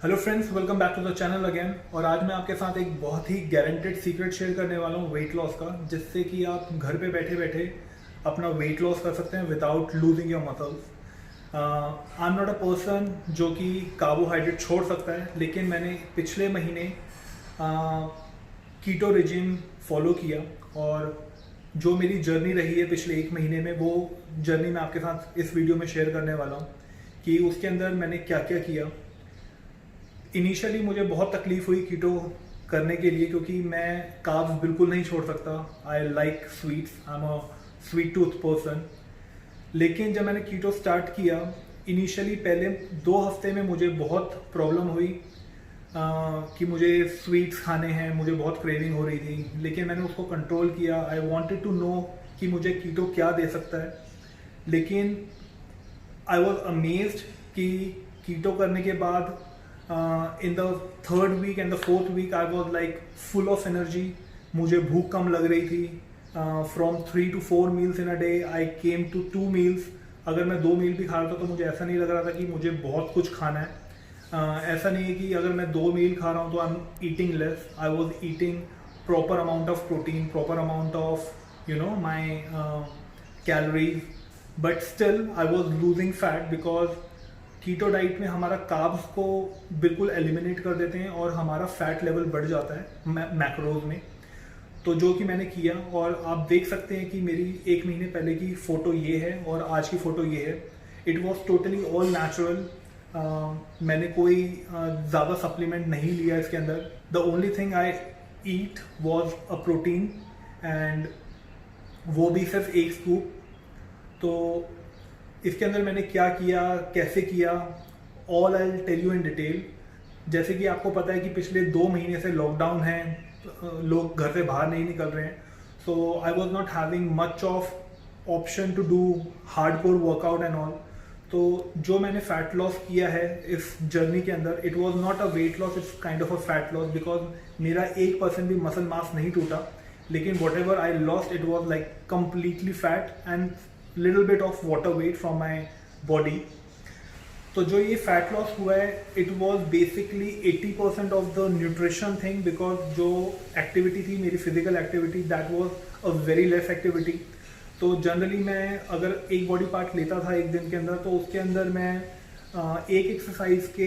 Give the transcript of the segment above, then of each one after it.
Hello friends, welcome back to the channel again. और आज मैं आपके साथ एक बहुत ही गारंटेड सीक्रेट शेयर करने वाला हूँ वेट लॉस का, जिससे कि आप घर पे बैठे बैठे अपना वेट लॉस कर सकते हैं without losing your muscles. I am not a person जो कि कार्बोहाइड्रेट छोड़ सकता है, लेकिन मैंने पिछले महीने कीटो रिजिम फॉलो किया और जो मेरी जर्नी रही है पिछले एक महीने में, वो जर्नी मैं आपके साथ इस वीडियो में शेयर करने वाला हूँ कि उसके अंदर मैंने क्या क्या किया। इनिशियली मुझे बहुत तकलीफ हुई कीटो करने के लिए, क्योंकि मैं कार्ब्स बिल्कुल नहीं छोड़ सकता। I like sweets, I am a sweet tooth person. लेकिन जब मैंने कीटो स्टार्ट किया, इनिशियली पहले 2 हफ्ते में मुझे बहुत प्रॉब्लम हुई कि मुझे स्वीट्स खाने हैं, मुझे बहुत क्रेविंग हो रही थी। लेकिन मैंने उसको कंट्रोल किया। आई वॉन्टेड टू नो कि मुझे कीटो क्या दे सकता है। लेकिन आई वॉज अमेज्ड कि कीटो करने के बाद in the 3rd week and the 4th week I was like full of energy. मुझे भूख कम लग रही थी। From 3 to 4 meals in a day I came to 2 meals. अगर मैं 2 मील भी खा रहा था तो मुझे ऐसा नहीं लग रहा था कि मुझे बहुत कुछ खाना है। ऐसा नहीं है कि अगर मैं 2 मील खा रहा हूँ तो I am eating less. I was eating proper amount of protein, proper amount of my calories, but still I was losing fat because keto diet में हमारा कार्ब्स को बिल्कुल एलिमिनेट कर देते हैं और हमारा फैट लेवल बढ़ जाता है मैक्रोज में। तो जो कि मैंने किया, और आप देख सकते हैं कि मेरी 1 महीने पहले की फ़ोटो ये है और आज की फ़ोटो ये है। It was totally all natural. मैंने कोई ज़्यादा सप्लीमेंट नहीं लिया इसके अंदर। The only thing I eat was a protein, and वो भी सिर्फ 1 स्कूप। तो इसके अंदर मैंने क्या किया, कैसे किया, all I tell you in detail. जैसे कि आपको पता है कि पिछले 2 महीने से लॉकडाउन है, लोग घर से बाहर नहीं निकल रहे हैं। So I was not having much of option to do hardcore workout and all. तो जो मैंने फैट लॉस किया है इस जर्नी के अंदर, it was not a weight loss, it's kind of a fat loss, because मेरा 1% भी मसल मास नहीं टूटा। लेकिन what ever I lost, it was like completely fat and little bit of water weight from my body. तो जो ये fat loss हुआ है, it was basically 80% of the nutrition thing, because जो एक्टिविटी थी मेरी physical activity, that was a very less activity. तो generally मैं अगर एक बॉडी पार्ट लेता था एक दिन के अंदर, तो उसके अंदर मैं एक एक्सरसाइज के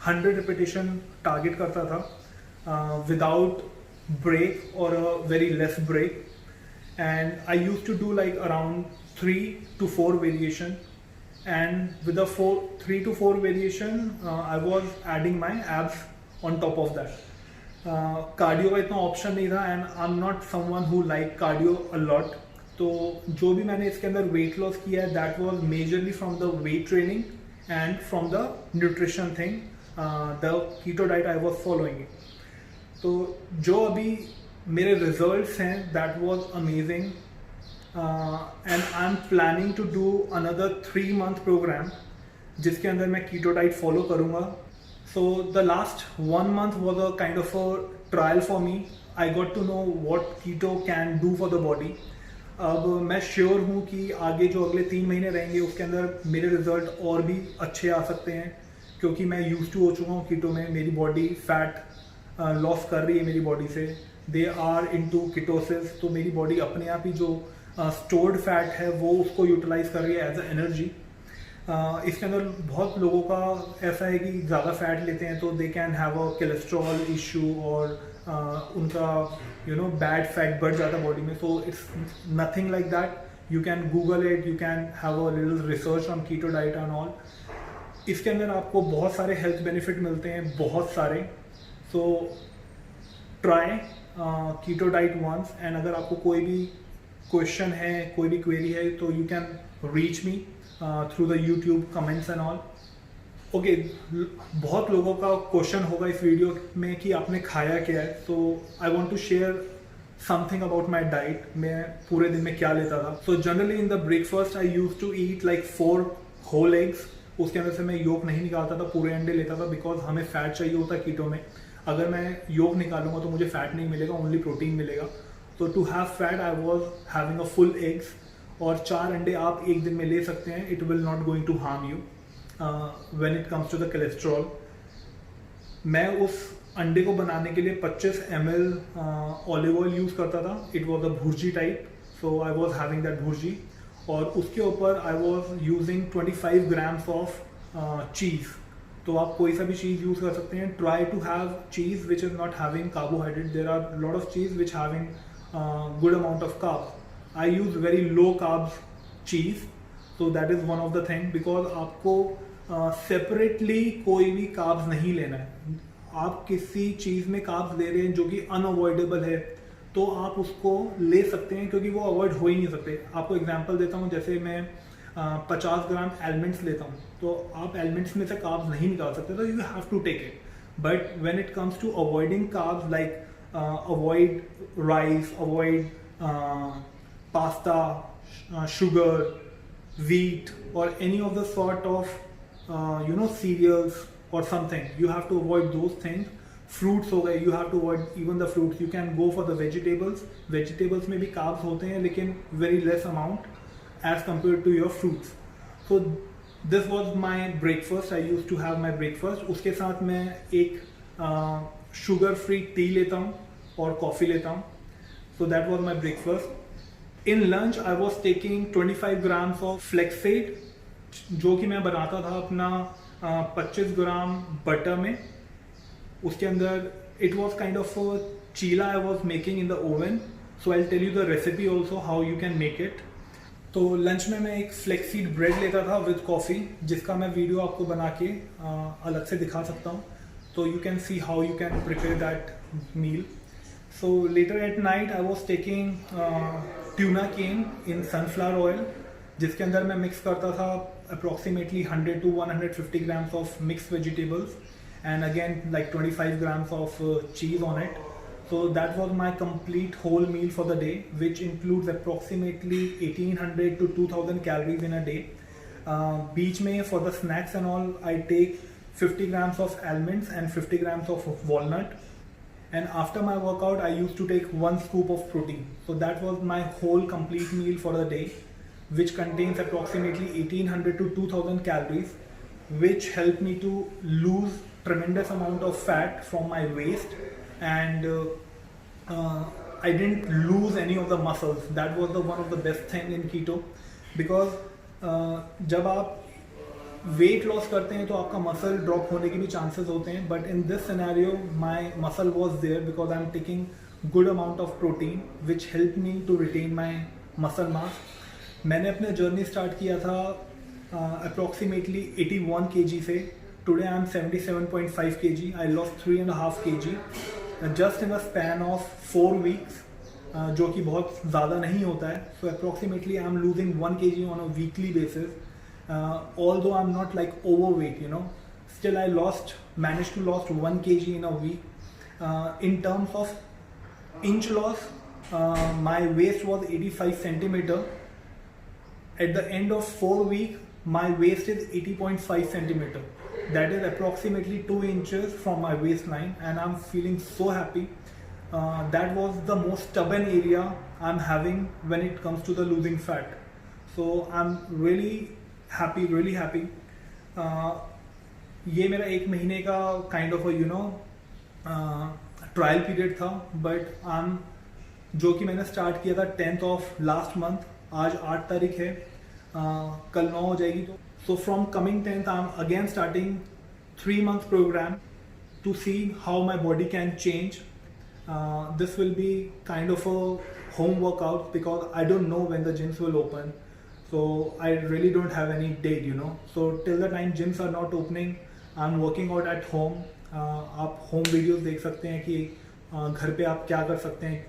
100 रिपीटेशन टारगेट करता था विदाउट ब्रेक और a very less break. And I used to do like around 3 to 4 variation, and with the 3 to 4 variation I was adding my abs on top of that. Cardio का इतना option नहीं था, and I am not someone who like cardio a lot. तो जो भी मैंने इसके अंदर वेट लॉस किया है, that was majorly from the weight training and from the nutrition thing, the keto diet I was following. तो जो अभी मेरे रिजल्ट्स हैं, that was amazing, and I am planning to do another 3 month program जिसके अंदर मैं keto diet follow करूँगा। So the last 1 month was a kind of a trial for me. I got to know what keto can do for the body. अब मैं sure हूँ कि आगे जो अगले 3 महीने रहेंगे उसके अंदर मेरे रिजल्ट और भी अच्छे आ सकते हैं, क्योंकि मैं यूज टू हो चुका हूँ कीटो में। मेरी बॉडी फैट लॉस कर रही है मेरी बॉडी से। दे आर इनटू कीटोसिस, तो मेरी बॉडी अपने आप ही जो स्टोर्ड फैट है वो उसको यूटिलाइज कर रही है एज अ एनर्जी। इसके अंदर बहुत लोगों का ऐसा है कि ज़्यादा फैट लेते हैं तो they can have a cholesterol issue, और उनका बैड फैट बढ़ जाता है बॉडी में। So it's nothing like that. You can Google it, you can have a little research on keto diet and all. इसके अंदर आपको बहुत सारे हेल्थ बेनिफिट मिलते हैं, बहुत सारे। So try keto diet once, एंड अगर आपको कोई भी क्वेश्चन है, कोई भी क्वेरी है, तो you can reach me through the YouTube comments and all. Okay, बहुत लोगों का क्वेश्चन होगा इस वीडियो में कि आपने खाया क्या है। तो I want to share something about my diet. मैं पूरे दिन में क्या लेता था। So generally in the breakfast I use to eat like 4 whole eggs. उसके अंदर से मैं योग नहीं निकालता था, पूरे अंडे लेता था, बिकॉज हमें फैट चाहिए होता है कीटो में। अगर मैं योग निकालूंगा तो मुझे फैट नहीं मिलेगा, ओनली प्रोटीन मिलेगा। तो to have fat I was having a full eggs, और 4 अंडे आप एक दिन में ले सकते हैं। It will not going to harm you when it comes to the cholesterol. मैं उस अंडे को बनाने के लिए 25 ml ऑलिव ऑयल यूज़ करता था. It was a bhurji type, so I was having that bhurji. और उसके ऊपर I was using 25 grams of cheese. तो आप कोई सा भी चीज़ यूज़ कर सकते हैं. Try to have cheese which is not having carbohydrate. There are lot of cheese which having good amount of carbs. I use very low carbs cheese. So that is one of the thing, because आपको separately कोई भी carbs नहीं लेना है. आप किसी चीज़ में carbs ले रहे हैं जो कि अनअवॉइडेबल है, तो आप उसको ले सकते हैं, क्योंकि वो अवॉइड हो ही नहीं सकते. आपको एग्जांपल देता हूँ, जैसे मैं 50 ग्राम एलमंड्स लेता हूँ, तो आप एलमंड्स में से कार्ब्स नहीं निकाल सकते, तो you have to take it. But when it comes to avoiding carbs, like avoid rice, avoid pasta, sugar, wheat, or any of the sort of cereals or something, you have to avoid those things. Fruits हो गए, you have to avoid even the fruits. You can go for the vegetables. Vegetables में भी carbs होते हैं, लेकिन very less amount as compared to your fruits. So this was my breakfast. I used to have my breakfast. उसके साथ मैं एक sugar free tea लेता हूँ और coffee लेता हूँ. So that was my breakfast. In lunch I was taking 25 grams of flaxseed, जो कि मैं बनाता था अपना 25 ग्राम बटर में. उसके अंदर it was kind of a cheela I was making in the oven. So I'll tell you the recipe also how you can make it. तो लंच में मैं एक फ्लेक्सीड ब्रेड लेता था विद कॉफ़ी, जिसका मैं वीडियो आपको बना के अलग से दिखा सकता हूँ. तो you can see how you can prepare that meal. So later at night I was taking tuna can in sunflower oil, जिसके अंदर मैं मिक्स करता था approximately 100 to 150 grams of mix vegetables and again like 25 grams of cheese on it. So that was my complete whole meal for the day, which includes approximately 1800 to 2000 calories in a day. Beach mein for the snacks and all, I take 50 grams of almonds and 50 grams of walnut. And after my workout, I used to take 1 scoop of protein. So that was my whole complete meal for the day, which contains approximately 1800 to 2000 calories, which helped me to lose tremendous amount of fat from my waist, and I didn't lose any of the muscles. That was the one of the best thing in keto, because जब आप weight loss करते हैं तो आपका muscle drop होने के भी chances होते हैं, but in this scenario my muscle was there because I'm taking good amount of protein, which helped me to retain my muscle mass. मैंने अपने journey start किया था approximately 81 kg से. Today I am 77.5 kg. I lost 3.5 kg just in a span of 4 weeks, जो कि बहुत ज़्यादा नहीं होता है. So approximately I am losing 1 kg on a weekly basis. Although I am not like overweight, still I managed to lost 1 kg in a week. In terms of inch loss, my waist was 85 centimeter. At the end of 4 weeks, my waist is 80.5 centimeter. That is approximately 2 inches from my waistline, and I'm feeling so happy. That was the most stubborn area I'm having when it comes to the losing fat. So I'm really happy. ये मेरा 1 महीने का kind of a trial period था, but जो कि मैंने start किया था 10th of last month. आज 8 तारीख है, कल 9 हो जाएगी. तो so from coming 10th I'm again starting 3-month program to see how my body can change. This will be kind of a home workout because I don't know when the gyms will open. So I really don't have any date, So till the time gyms are not opening, I'm working out at home. आप home videos देख सकते हैं कि घर पे आप क्या कर सकते हैं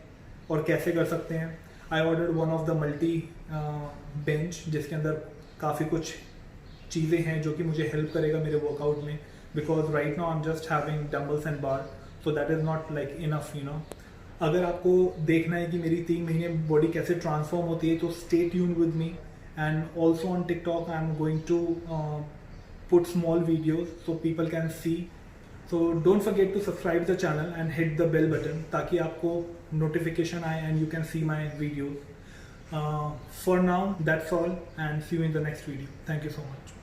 और कैसे कर सकते हैं. I ordered one of the multi bench, जिसके अंदर काफ़ी कुछ चीज़ें हैं जो कि मुझे हेल्प करेगा मेरे वर्कआउट में, because right now I am just having dumbbells and bar, so that is not like enough. अगर आपको देखना है कि मेरी 3 महीने बॉडी कैसे ट्रांसफॉर्म होती है, तो stay tuned with me. And also on TikTok I am going to put small videos so people can see. So don't forget to subscribe the channel and hit the bell button, ताकि आपको notification आए and you can see my videos. For now, that's all, and see you in the next video. Thank you so much.